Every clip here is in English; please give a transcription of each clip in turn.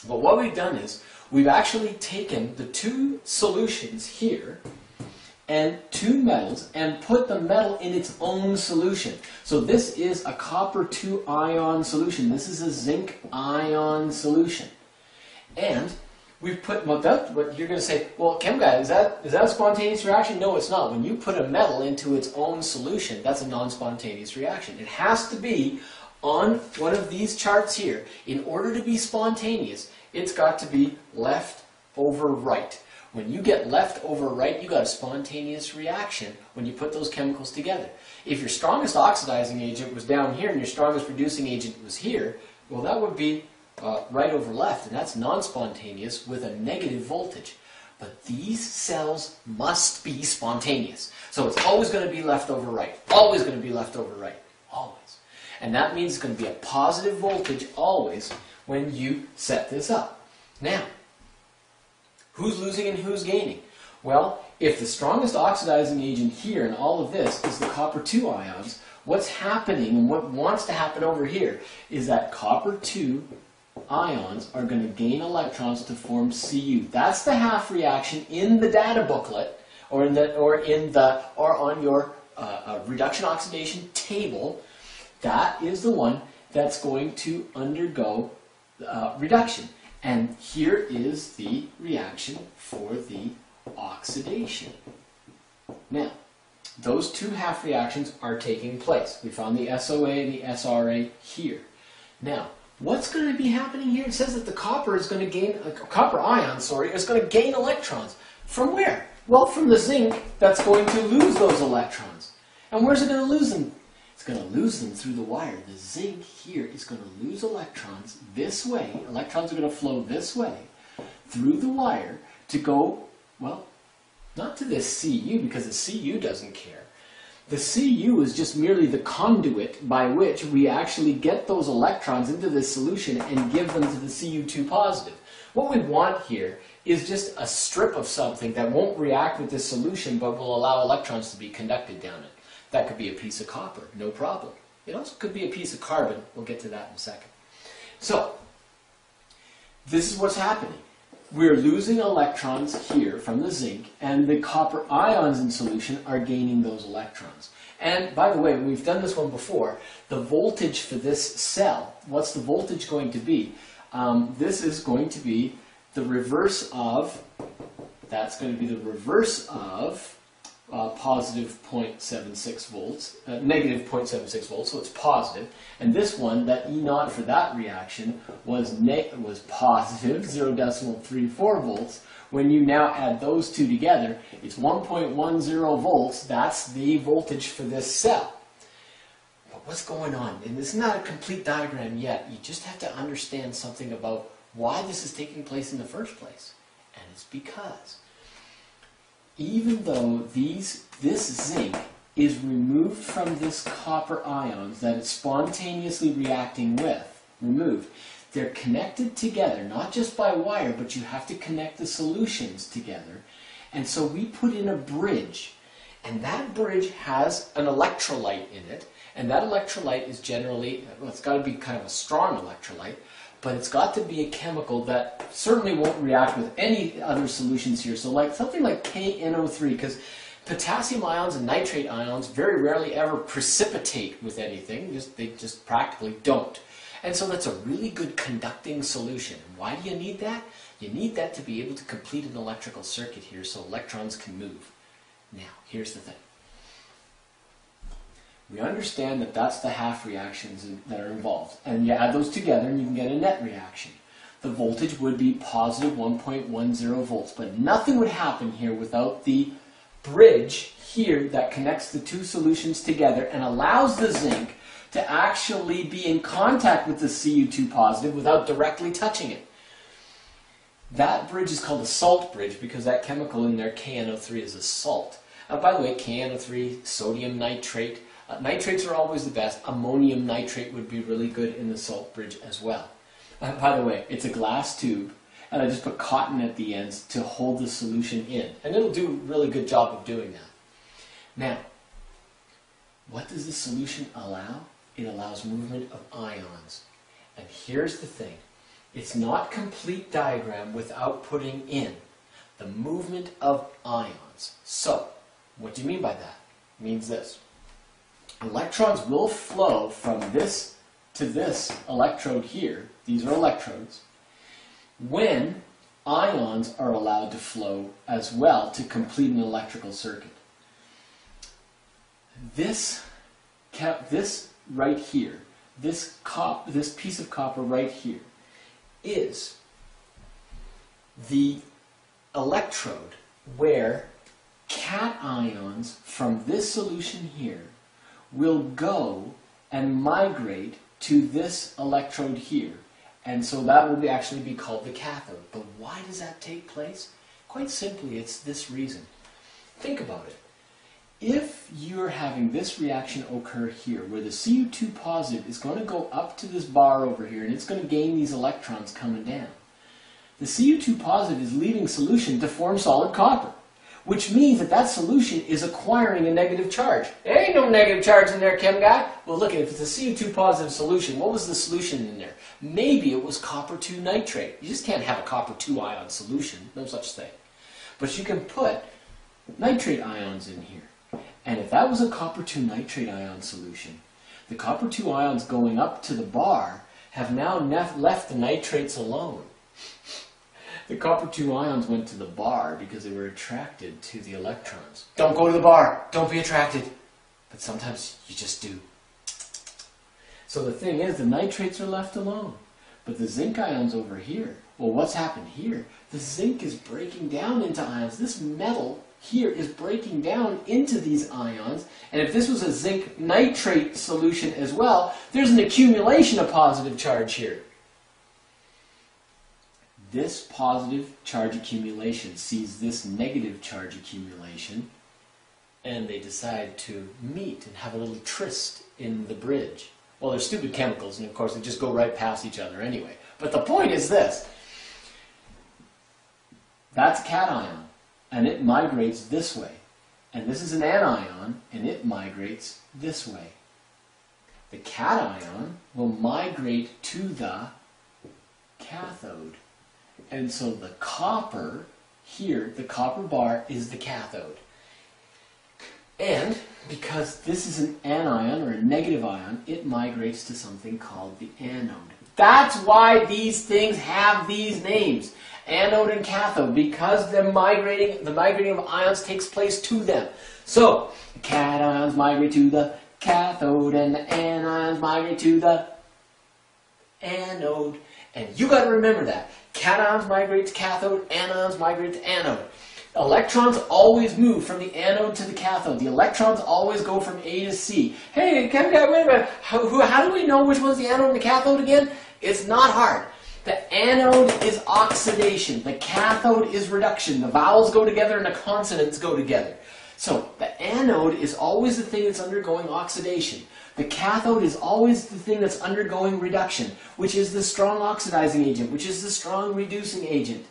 But what we've done is we've actually taken the two solutions here and two metals and put the metal in its own solution. So this is a copper 2 ion solution. This is a zinc ion solution. And we've put, well, what you're going to say, well, chem guy, is that a spontaneous reaction? No, it's not. When you put a metal into its own solution, that's a non-spontaneous reaction. It has to be on one of these charts here. In order to be spontaneous, it's got to be left over right. When you get left over right, you got a spontaneous reaction when you put those chemicals together. If your strongest oxidizing agent was down here and your strongest reducing agent was here, well, that would be right over left, and that's non-spontaneous with a negative voltage. But these cells must be spontaneous. So it's always going to be left over right. Always going to be left over right. Always. And that means it's going to be a positive voltage always when you set this up. Now, who's losing and who's gaining? Well, if the strongest oxidizing agent here in all of this is the copper 2 ions, what's happening and what wants to happen over here is that copper 2 ions are going to gain electrons to form Cu. That's the half reaction in the data booklet or on your reduction oxidation table. That is the one that's going to undergo reduction. And here is the reaction for the oxidation. Now, those two half reactions are taking place. We found the SOA and the SRA here. Now, what's going to be happening here? It says that the copper is going to gain, copper ion, sorry, is going to gain electrons. From where? Well, from the zinc that's going to lose those electrons. And where's it going to lose them? It's going to lose them through the wire. The zinc here is going to lose electrons this way. Electrons are going to flow this way through the wire to go, well, not to this Cu, because the Cu doesn't care. The Cu is just merely the conduit by which we actually get those electrons into this solution and give them to the Cu2 positive. What we want here is just a strip of something that won't react with this solution but will allow electrons to be conducted down it. That could be a piece of copper, no problem. It also could be a piece of carbon. We'll get to that in a second. So, this is what's happening. We're losing electrons here from the zinc, and the copper ions in solution are gaining those electrons. And by the way, we've done this one before. The voltage for this cell, what's the voltage going to be? This is going to be the reverse of, that's going to be the reverse of positive 0.76 volts, negative 0.76 volts, so it's positive. And this one, that E naught for that reaction was positive 0.34 volts. When you now add those two together, it's 1.10 volts. That's the voltage for this cell. But what's going on? And this is not a complete diagram yet. You just have to understand something about why this is taking place in the first place. And it's because even though this zinc is removed from this copper ions that it's spontaneously reacting with, they're connected together, not just by wire, but you have to connect the solutions together. And so we put in a bridge, and that bridge has an electrolyte in it, and that electrolyte is generally, well, it's got to be kind of a strong electrolyte, but it's got to be a chemical that certainly won't react with any other solutions here. So like something like KNO3, because potassium ions and nitrate ions very rarely ever precipitate with anything. They just practically don't. And so that's a really good conducting solution. And why do you need that? You need that to be able to complete an electrical circuit here so electrons can move. Now, here's the thing. We understand that that's the half reactions that are involved. And you add those together and you can get a net reaction. The voltage would be positive 1.10 volts. But nothing would happen here without the bridge here that connects the two solutions together and allows the zinc to actually be in contact with the Cu2 positive without directly touching it. That bridge is called a salt bridge because that chemical in there, KNO3, is a salt. By the way, KNO3, sodium nitrate. Nitrates are always the best. Ammonium nitrate would be really good in the salt bridge as well. By the way, it's a glass tube, and I just put cotton at the ends to hold the solution in. And it'll do a really good job of doing that. Now, what does the solution allow? It allows movement of ions. And here's the thing. It's not complete diagram without putting in the movement of ions. So, what do you mean by that? It means this. Electrons will flow from this to this electrode here. These are electrodes. When ions are allowed to flow as well to complete an electrical circuit. This right here, this piece of copper right here, is the electrode where cations from this solution here will go and migrate to this electrode here. And so that will actually be called the cathode. But why does that take place? Quite simply, it's this reason. Think about it. If you're having this reaction occur here, where the Cu2 positive is going to go up to this bar over here, and it's going to gain these electrons coming down, the Cu2 positive is leaving solution to form solid copper, which means that that solution is acquiring a negative charge. There ain't no negative charge in there, chem guy. Well, look, if it's a Cu2 positive solution, what was the solution in there? Maybe it was copper 2 nitrate. You just can't have a copper 2 ion solution. No such thing. But you can put nitrate ions in here. And if that was a copper 2 nitrate ion solution, the copper 2 ions going up to the bar have now left the nitrates alone. The copper 2 ions went to the bar because they were attracted to the electrons. Don't go to the bar. Don't be attracted. But sometimes you just do. So the thing is, the nitrates are left alone. But the zinc ions over here, well, what's happened here? The zinc is breaking down into ions. This metal here is breaking down into these ions. And if this was a zinc nitrate solution as well, there's an accumulation of positive charge here. This positive charge accumulation sees this negative charge accumulation, and they decide to meet and have a little tryst in the bridge. Well, they're stupid chemicals, and of course they just go right past each other anyway. But the point is this. That's a cation, and it migrates this way. And this is an anion, and it migrates this way. The cation will migrate to the cathode. And so the copper here, the copper bar, is the cathode. And because this is an anion or a negative ion, it migrates to something called the anode. That's why these things have these names, anode and cathode, because the migrating of ions takes place to them. So the cations migrate to the cathode, and the anions migrate to the anode. And you got to remember that. Cations migrate to cathode, anions migrate to anode. Electrons always move from the anode to the cathode. The electrons always go from A to C. Hey, wait a minute. How do we know which one's the anode and the cathode again? It's not hard. The anode is oxidation. The cathode is reduction. The vowels go together and the consonants go together. So the anode is always the thing that's undergoing oxidation. The cathode is always the thing that's undergoing reduction, which is the strong oxidizing agent, which is the strong reducing agent.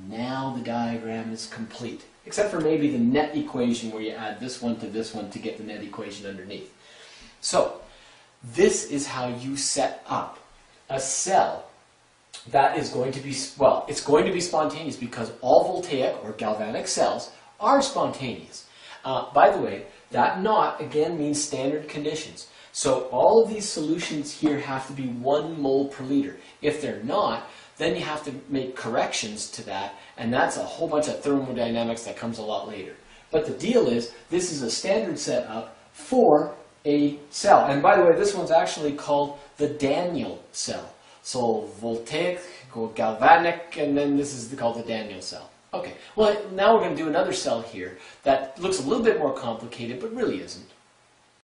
Now the diagram is complete, except for maybe the net equation where you add this one to get the net equation underneath. So this is how you set up a cell that is going to be, well, it's going to be spontaneous because all voltaic or galvanic cells are spontaneous. By the way, that not, again, means standard conditions. So all of these solutions here have to be 1 mole per liter. If they're not, then you have to make corrections to that, and that's a whole bunch of thermodynamics that comes a lot later. But the deal is, this is a standard setup for a cell. And by the way, this one's actually called the Daniell cell. So voltaic, galvanic, and then this is called the Daniell cell. Okay, well now we're going to do another cell here that looks a little bit more complicated, but really isn't.